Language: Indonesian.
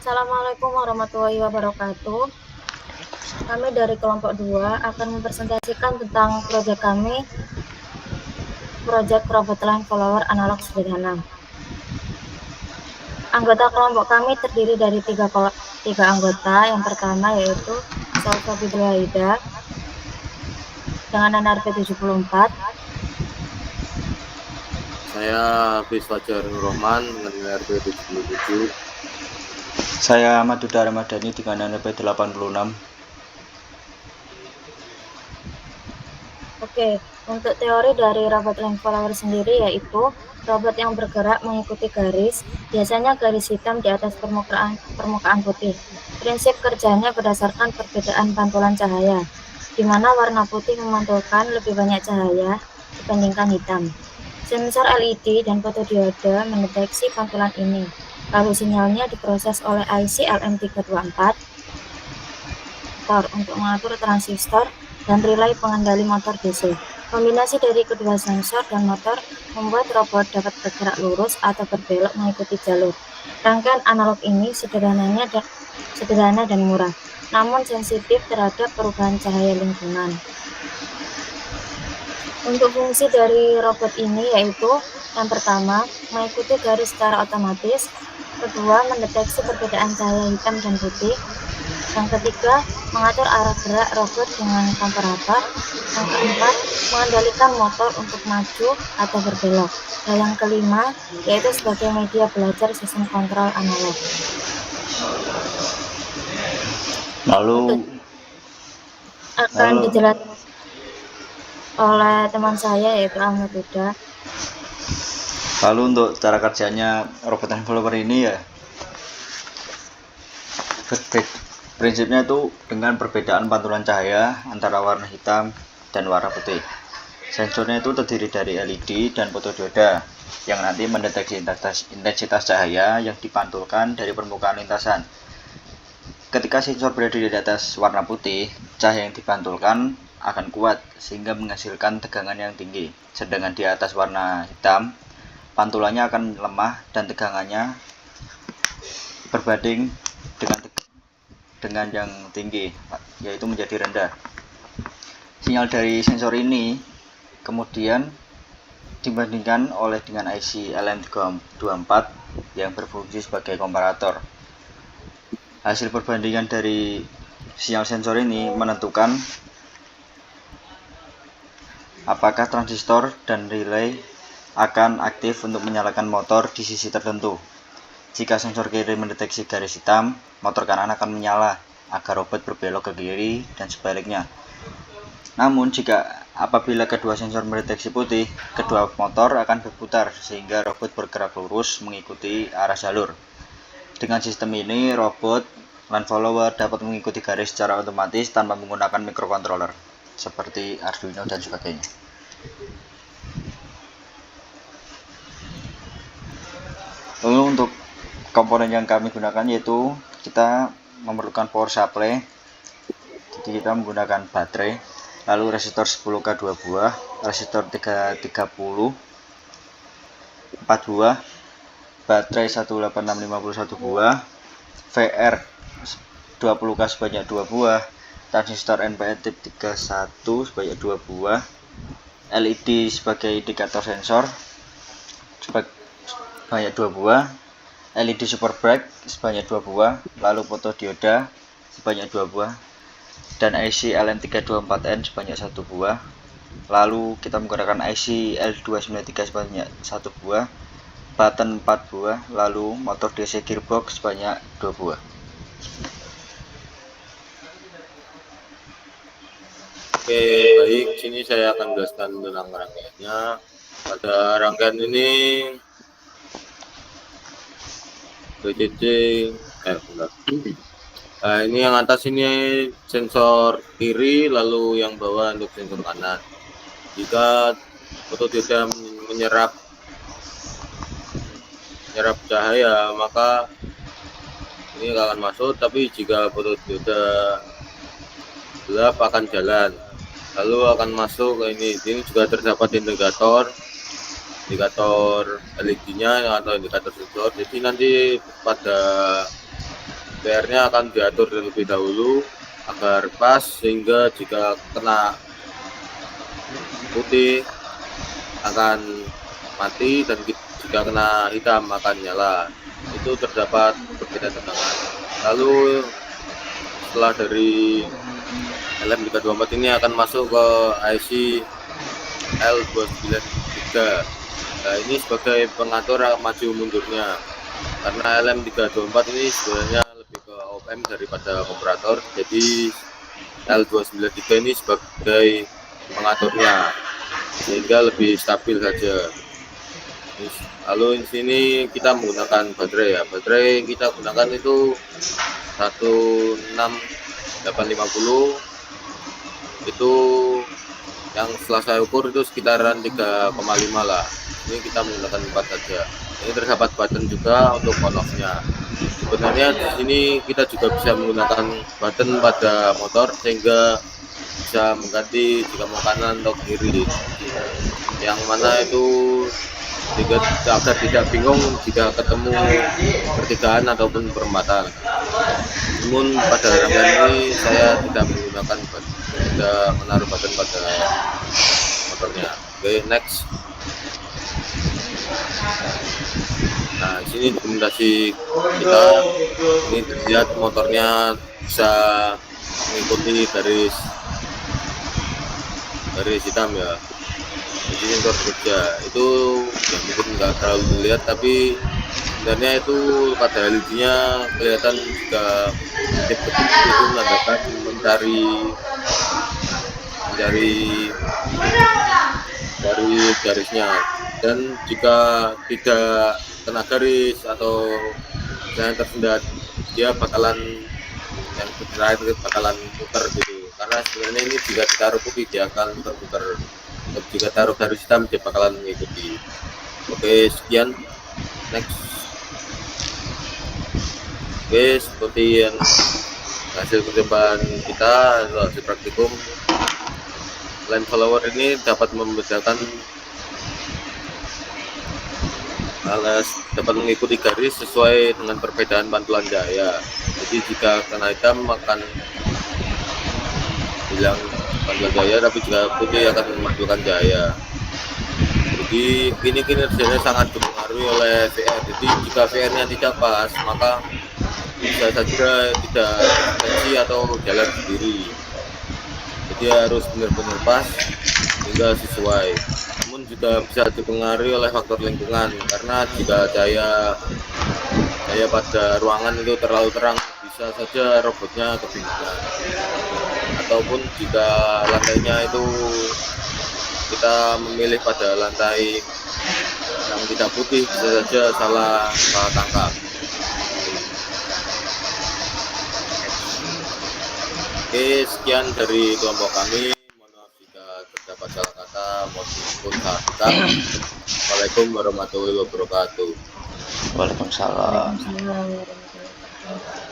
Assalamualaikum warahmatullahi wabarakatuh. Kami dari kelompok 2 akan mempresentasikan tentang proyek kami, proyek robot line follower analog sederhana. Anggota kelompok kami terdiri dari tiga anggota. Yang pertama yaitu Salsa Fidrihaida dengan NRP 74. Saya Hafiz Fajar Nur Rahman dengan NRP 77. Saya Madhuda Ramadhani dengan NRP 86. Oke, untuk teori dari robot line follower sendiri yaitu robot yang bergerak mengikuti garis, biasanya garis hitam di atas permukaan putih. Prinsip kerjanya berdasarkan perbedaan pantulan cahaya, di mana warna putih memantulkan lebih banyak cahaya dibandingkan hitam. Sensor LED dan fotodiode mendeteksi pantulan ini, lalu sinyalnya diproses oleh IC LM324 untuk mengatur transistor dan relay pengendali motor DC. Kombinasi dari kedua sensor dan motor membuat robot dapat bergerak lurus atau berbelok mengikuti jalur. Rangkaian analog ini sederhana dan murah, namun sensitif terhadap perubahan cahaya lingkungan. Untuk fungsi dari robot ini yaitu yang pertama, mengikuti garis secara otomatis, kedua, mendeteksi perbedaan cahaya hitam dan putih, yang ketiga, mengatur arah gerak robot dengan komparator, yang keempat, mengendalikan motor untuk maju atau berbelok, dan yang kelima, yaitu sebagai media belajar sistem kontrol analog. Lalu akan dijelaskan oleh teman saya yaitu Ahmad Huda. Lalu untuk cara kerjanya robot line follower ini ya, prinsipnya itu dengan perbedaan pantulan cahaya antara warna hitam dan warna putih. Sensornya itu terdiri dari LED dan fotodioda yang nanti mendeteksi intensitas cahaya yang dipantulkan dari permukaan lintasan. Ketika sensor berada di atas warna putih, cahaya yang dipantulkan akan kuat sehingga menghasilkan tegangan yang tinggi. Sedangkan di atas warna hitam, pantulannya akan lemah dan tegangannya berbanding dengan yang tinggi, yaitu menjadi rendah. Sinyal dari sensor ini kemudian dibandingkan dengan IC LM324 yang berfungsi sebagai komparator. Hasil perbandingan dari sinyal sensor ini menentukan apakah transistor dan relay akan aktif untuk menyalakan motor di sisi tertentu. Jika sensor kiri mendeteksi garis hitam, motor kanan akan menyala agar robot berbelok ke kiri dan sebaliknya. Namun apabila kedua sensor mendeteksi putih, kedua motor akan berputar sehingga robot bergerak lurus mengikuti arah jalur. Dengan sistem ini, robot line follower dapat mengikuti garis secara otomatis tanpa menggunakan microcontroller seperti Arduino dan sebagainya. Lalu untuk komponen yang kami gunakan yaitu kita memerlukan power supply, jadi kita menggunakan baterai, lalu resistor 10K 2 buah, resistor 330 4 buah, baterai 18651 buah, VR 20K sebanyak 2 buah, transistor NPN tip 31 sebanyak 2 buah, LED sebagai indikator sensor sebanyak 2 buah, LED super bright sebanyak 2 buah, lalu fotodioda sebanyak 2 buah, dan IC LM324N sebanyak 1 buah. Lalu kita menggunakan IC L293 sebanyak 1 buah, button 4 buah, lalu motor DC gearbox sebanyak 2 buah. Oke, baik, sini saya akan jelaskan tentang rangkaiannya. Pada rangkaian ini BCC nah, ini yang atas ini sensor kiri, lalu yang bawah untuk sensor kanan. Jika fotodioda menyerap cahaya, maka ini akan masuk, tapi jika fotodioda gelap akan jalan, lalu akan masuk ke ini juga terdapat indikator LED-nya atau indikator sensor. Jadi nanti pada PR-nya akan diatur terlebih dahulu agar pas, sehingga jika kena putih akan mati dan jika kena hitam akan nyala. Itu terdapat perbedaan tegangan. Lalu setelah dari LM324 ini akan masuk ke IC L293. Nah, ini sebagai pengatur maju mundurnya. Karena LM324 ini sebenarnya lebih ke OPM daripada komparator, jadi L293 ini sebagai pengaturnya sehingga lebih stabil saja. Lalu di sini kita menggunakan baterai ya. Baterai kita gunakan itu 16850. Itu yang setelah saya ukur itu sekitaran 3,5 lah. Ini kita menggunakan 4 saja. Ini terdapat button juga untuk on off-nya. Sebenarnya di sini kita juga bisa menggunakan button pada motor sehingga bisa mengganti jika mau kanan atau kiri. Yang mana itu agar tidak bingung jika ketemu pertigaan ataupun perempatan. Namun pada rangkaian ini saya tidak menaruh button pada motornya. Oke, next. Nah, sini dokumentasi kita, ini terlihat motornya bisa mengikuti garis hitam ya. Jadi motor kerja itu yang mungkin nggak terlalu dilihat, tapi sebenarnya itu pada LED-nya kelihatan juga tip-tip itu menandakan mencari garisnya. Dan jika tidak kena garis atau yang tersendat, dia bakalan muter gitu. Karena sebenarnya ini jika ditaruh putih dia akan muter-muter, jika taruh garis hitam dia bakalan mengikuti. Oke, sekian, next. Oke, seperti yang hasil percobaan kita atau hasil praktikum, line follower ini dapat mengikuti garis sesuai dengan perbedaan pantulan cahaya. Jadi jika kena hitam akan hilang pantulan cahaya, tapi jika putih akan memantulkan cahaya. Jadi ini kinerjanya sangat dipengaruhi oleh VR. Jadi jika VR-nya tidak pas, maka bisa saja tidak tensi atau jalan sendiri. Jadi harus benar-benar pas hingga sesuai. Namun juga bisa dipengaruhi oleh faktor lingkungan, karena jika cahaya pada ruangan itu terlalu terang, bisa saja robotnya kebingungan. Ataupun jika lantainya itu kita memilih pada lantai yang tidak putih, bisa saja salah tangkap. Oke, sekian dari kelompok kami. Mohon maaf jika terdapat salah kata maupun salah kata. Assalamualaikum warahmatullahi wabarakatuh. Waalaikumsalam. Waalaikumsalam warahmatullahi wabarakatuh.